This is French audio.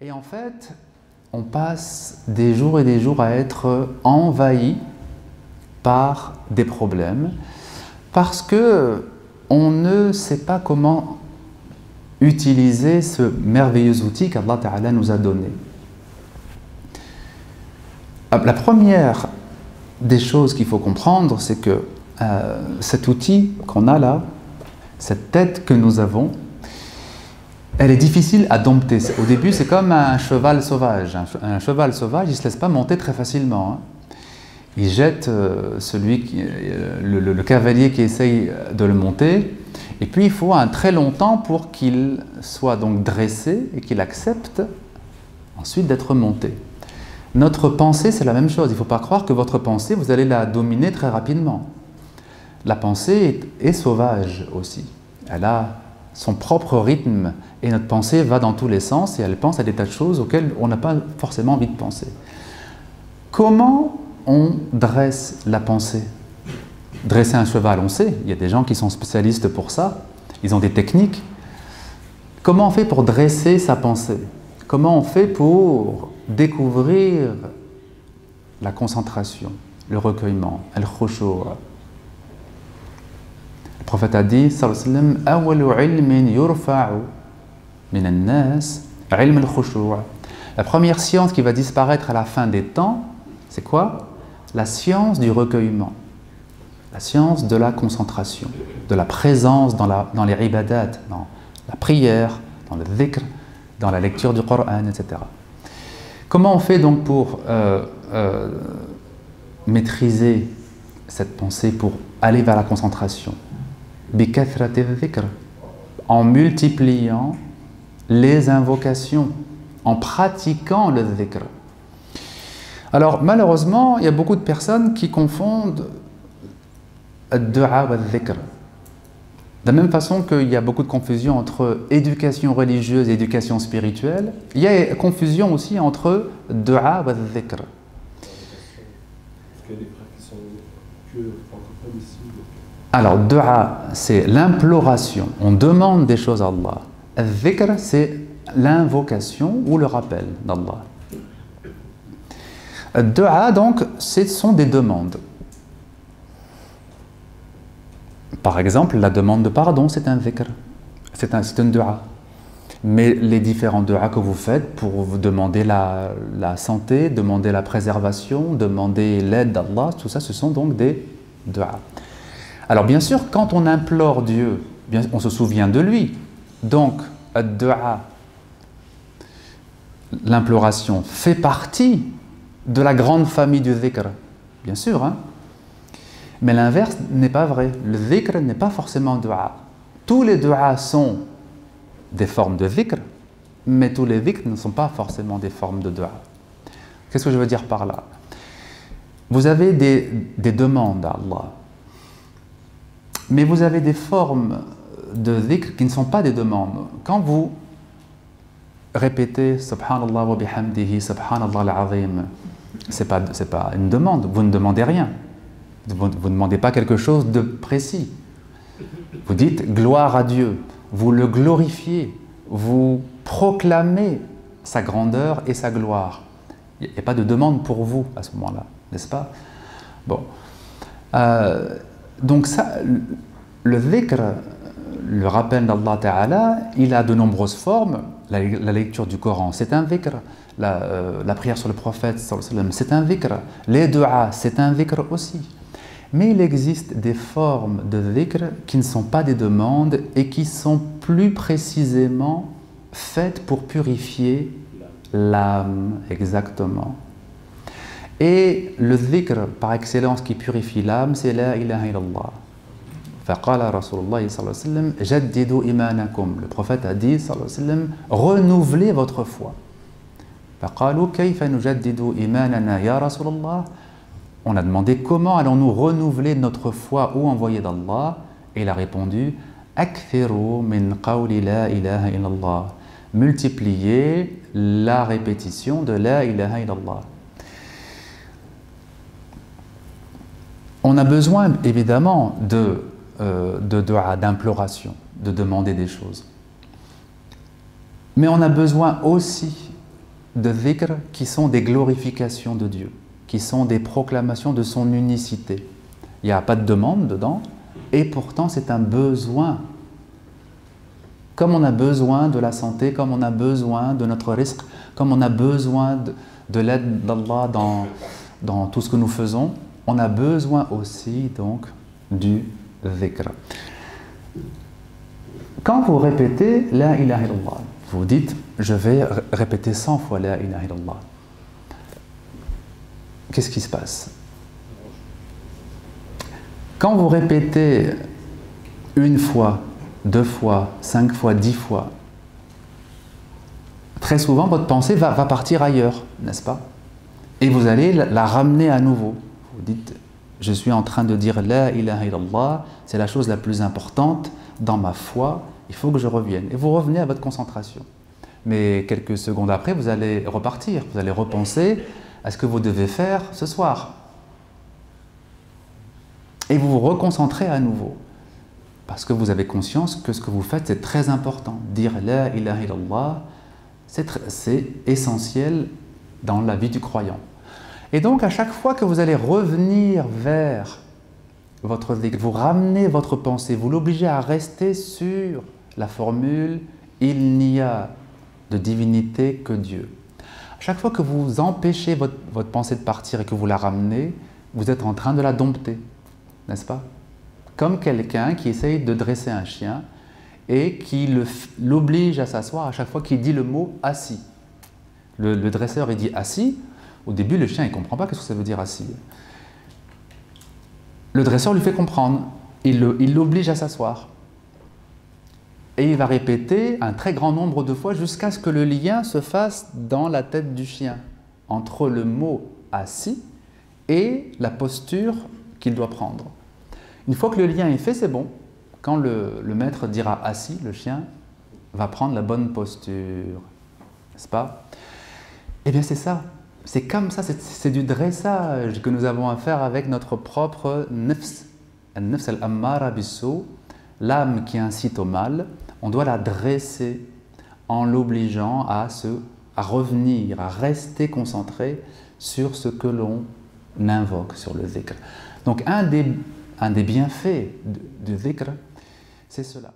Et en fait, on passe des jours et des jours à être envahi par des problèmes parce que on ne sait pas comment utiliser ce merveilleux outil qu'Allah Ta'ala nous a donné. La première des choses qu'il faut comprendre, c'est que cet outil qu'on a là, cette tête que nous avons, elle est difficile à dompter. Au début, c'est comme un cheval sauvage. Un cheval sauvage, il ne se laisse pas monter très facilement, hein. Il jette le cavalier qui essaye de le monter, et puis il faut un très long temps pour qu'il soit donc dressé et qu'il accepte ensuite d'être monté. Notre pensée, c'est la même chose. Il ne faut pas croire que votre pensée, vous allez la dominer très rapidement. La pensée est sauvage aussi. Elle a son propre rythme et notre pensée va dans tous les sens et elle pense à des tas de choses auxquelles on n'a pas forcément envie de penser. Comment on dresse la pensée? Dresser un cheval, on sait, il y a des gens qui sont spécialistes pour ça, ils ont des techniques. Comment on fait pour dresser sa pensée? Comment on fait pour découvrir la concentration, le recueillement, al-khushu'? Le prophète a dit, sallallahu alayhi wa sallam, ilmin yurfa'u min an-nas, ilm al-khushu'. La première science qui va disparaître à la fin des temps, c'est quoi? La science du recueillement, la science de la concentration, de la présence dans les ibadat, dans la prière, dans le dhikr, dans la lecture du Coran, etc. Comment on fait donc pour maîtriser cette pensée, pour aller vers la concentration? Bikathrat al-dhikr, en multipliant les invocations, en pratiquant le dhikr. Alors malheureusement, il y a beaucoup de personnes qui confondent ad-du'a wa al-dhikr. De la même façon qu'il y a beaucoup de confusion entre éducation religieuse et éducation spirituelle, il y a confusion aussi entre du'a wa al-dhikr. Alors, du'a, c'est l'imploration, on demande des choses à Allah. Al-dhikr, c'est l'invocation ou le rappel d'Allah. Du'a, donc, ce sont des demandes. Par exemple, la demande de pardon, c'est un dhikr, c'est une du'a. Mais les différents du'a que vous faites pour vous demander la santé, demander la préservation, demander l'aide d'Allah, tout ça, ce sont donc des du'a. Alors bien sûr, quand on implore Dieu, on se souvient de lui. Donc, ad-du'a, l'imploration, fait partie de la grande famille du dhikr. Bien sûr, hein? Mais l'inverse n'est pas vrai. Le dhikr n'est pas forcément du'a. Tous les du'a sont des formes de dhikr, mais tous les dhikr ne sont pas forcément des formes de du'a. Qu'est-ce que je veux dire par là? Vous avez des demandes à Allah, mais vous avez des formes de dhikr qui ne sont pas des demandes. Quand vous répétez Subhanallah wa bihamdihi, Subhanallah al-azim, c'est pas une demande, vous ne demandez rien. Vous ne demandez pas quelque chose de précis. Vous dites gloire à Dieu, vous le glorifiez, vous proclamez sa grandeur et sa gloire. Il n'y a pas de demande pour vous à ce moment-là, n'est-ce pas? Bon. Donc ça, le dhikr, le rappel d'Allah Ta'ala, il a de nombreuses formes. La lecture du Coran, c'est un dhikr. La prière sur le prophète, c'est un dhikr. Les du'a, c'est un dhikr aussi. Mais il existe des formes de dhikr qui ne sont pas des demandes et qui sont plus précisément faites pour purifier l'âme, exactement. Et le dhikr par excellence qui purifie l'âme, c'est la ilaha illallah. Faqala Rasulullah sallallahu alayhi wa sallam, jaddidu imanakum. Le prophète a dit sallallahu alayhi wa sallam, renouvelez votre foi. Faqalu kayfa nujaddidu imanana ya Rasulullah. On a demandé comment allons-nous renouveler notre foi ô envoyé d'Allah, et il a répondu akthiru min qawli la ilaha illallah. Multipliez la répétition de la ilaha illallah. On a besoin évidemment de dua, d'imploration, de demander des choses. Mais on a besoin aussi de dhikr qui sont des glorifications de Dieu, qui sont des proclamations de son unicité. Il n'y a pas de demande dedans, et pourtant c'est un besoin. Comme on a besoin de la santé, comme on a besoin de notre risque, comme on a besoin de l'aide d'Allah dans tout ce que nous faisons, on a besoin aussi donc du dhikr. Quand vous répétez La ilaha illallah, vous dites je vais répéter 100 fois La ilaha illallah. Qu'est-ce qui se passe? Quand vous répétez une fois, 2 fois, 5 fois, 10 fois, très souvent votre pensée va partir ailleurs, n'est-ce pas? Et vous allez la ramener à nouveau. Vous dites je suis en train de dire La ilaha illallah, c'est la chose la plus importante dans ma foi, il faut que je revienne. Et vous revenez à votre concentration. Mais quelques secondes après, vous allez repartir, vous allez repenser à ce que vous devez faire ce soir. Et vous vous reconcentrez à nouveau. Parce que vous avez conscience que ce que vous faites, c'est très important. Dire La ilaha illallah, c'est essentiel dans la vie du croyant. Et donc, à chaque fois que vous allez revenir vers votre dhikr, vous ramenez votre pensée, vous l'obligez à rester sur la formule « Il n'y a de divinité que Dieu ». À chaque fois que vous empêchez votre pensée de partir et que vous la ramenez, vous êtes en train de la dompter, n'est-ce pas? Comme quelqu'un qui essaye de dresser un chien et qui l'oblige à s'asseoir à chaque fois qu'il dit le mot « assis ». Le dresseur, il dit « assis ». Au début, le chien ne comprend pas ce que ça veut dire assis. Le dresseur lui fait comprendre, il l'oblige à s'asseoir. Et il va répéter un très grand nombre de fois jusqu'à ce que le lien se fasse dans la tête du chien, entre le mot assis et la posture qu'il doit prendre. Une fois que le lien est fait, c'est bon. Quand le maître dira assis, le chien va prendre la bonne posture. N'est-ce pas? Eh bien, c'est ça. C'est comme ça, c'est du dressage que nous avons à faire avec notre propre nafs. Al-nafs al-ammara bis-sou, l'âme qui incite au mal, on doit la dresser en l'obligeant à revenir, à rester concentré sur ce que l'on invoque, sur le dhikr. Donc un des bienfaits du dhikr, c'est cela.